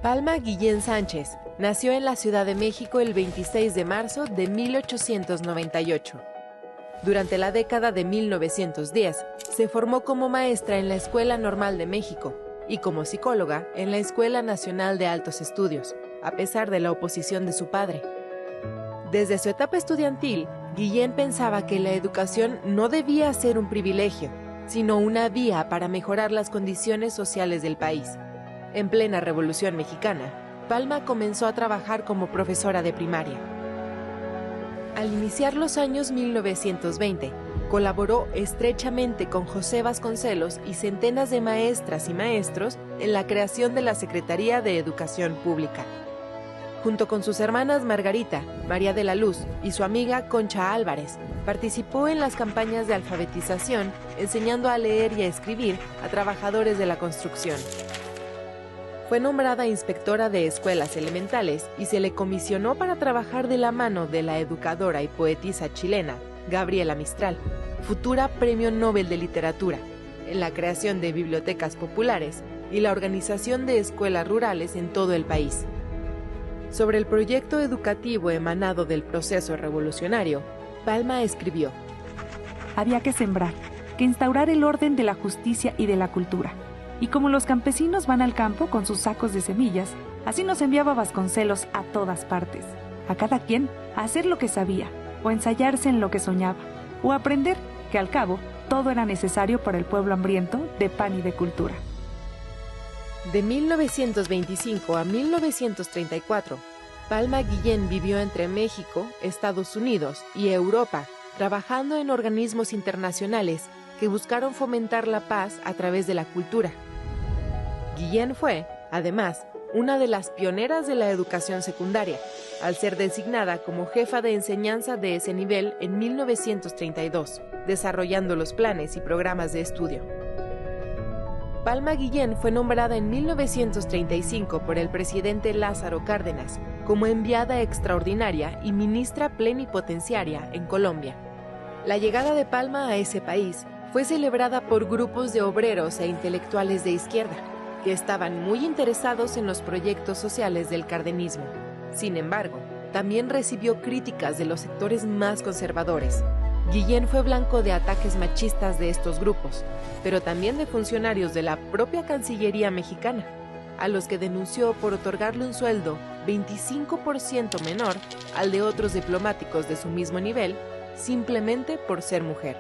Palma Guillén Sánchez nació en la Ciudad de México el 26 de marzo de 1898. Durante la década de 1910, se formó como maestra en la Escuela Normal de México y como psicóloga en la Escuela Nacional de Altos Estudios, a pesar de la oposición de su padre. Desde su etapa estudiantil, Guillén pensaba que la educación no debía ser un privilegio, sino una vía para mejorar las condiciones sociales del país. En plena Revolución Mexicana, Palma comenzó a trabajar como profesora de primaria. Al iniciar los años 1920, colaboró estrechamente con José Vasconcelos y centenas de maestras y maestros en la creación de la Secretaría de Educación Pública. Junto con sus hermanas Margarita, María de la Luz y su amiga Concha Álvarez, participó en las campañas de alfabetización, enseñando a leer y a escribir a trabajadores de la construcción. Fue nombrada inspectora de escuelas elementales y se le comisionó para trabajar de la mano de la educadora y poetisa chilena Gabriela Mistral, futura Premio Nobel de Literatura, en la creación de bibliotecas populares y la organización de escuelas rurales en todo el país. Sobre el proyecto educativo emanado del proceso revolucionario, Palma escribió: había que sembrar, que instaurar el orden de la justicia y de la cultura. Y como los campesinos van al campo con sus sacos de semillas, así nos enviaba Vasconcelos a todas partes, a cada quien a hacer lo que sabía, o ensayarse en lo que soñaba, o aprender que al cabo todo era necesario para el pueblo hambriento de pan y de cultura. De 1925 a 1934, Palma Guillén vivió entre México, Estados Unidos y Europa, trabajando en organismos internacionales que buscaron fomentar la paz a través de la cultura. Guillén fue, además, una de las pioneras de la educación secundaria, al ser designada como jefa de enseñanza de ese nivel en 1932, desarrollando los planes y programas de estudio. Palma Guillén fue nombrada en 1935 por el presidente Lázaro Cárdenas como enviada extraordinaria y ministra plenipotenciaria en Colombia. La llegada de Palma a ese país fue celebrada por grupos de obreros e intelectuales de izquierda, que estaban muy interesados en los proyectos sociales del cardenismo. Sin embargo, también recibió críticas de los sectores más conservadores. Guillén fue blanco de ataques machistas de estos grupos, pero también de funcionarios de la propia Cancillería mexicana, a los que denunció por otorgarle un sueldo 25% menor al de otros diplomáticos de su mismo nivel, simplemente por ser mujer.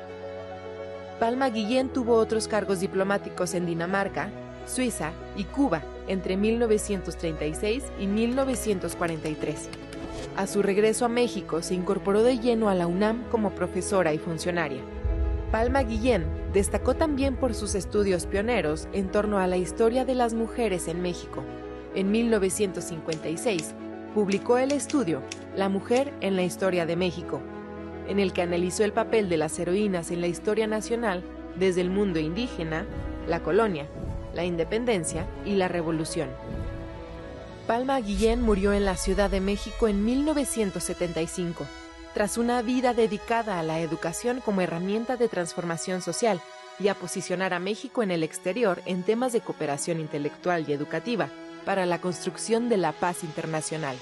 Palma Guillén tuvo otros cargos diplomáticos en Dinamarca, Suiza y Cuba entre 1936 y 1943. A su regreso a México se incorporó de lleno a la UNAM como profesora y funcionaria. Palma Guillén destacó también por sus estudios pioneros en torno a la historia de las mujeres en México. En 1956 publicó el estudio La mujer en la historia de México, en el que analizó el papel de las heroínas en la historia nacional desde el mundo indígena, la colonia, la independencia y la revolución. Palma Guillén murió en la Ciudad de México en 1975, tras una vida dedicada a la educación como herramienta de transformación social y a posicionar a México en el exterior en temas de cooperación intelectual y educativa para la construcción de la paz internacional.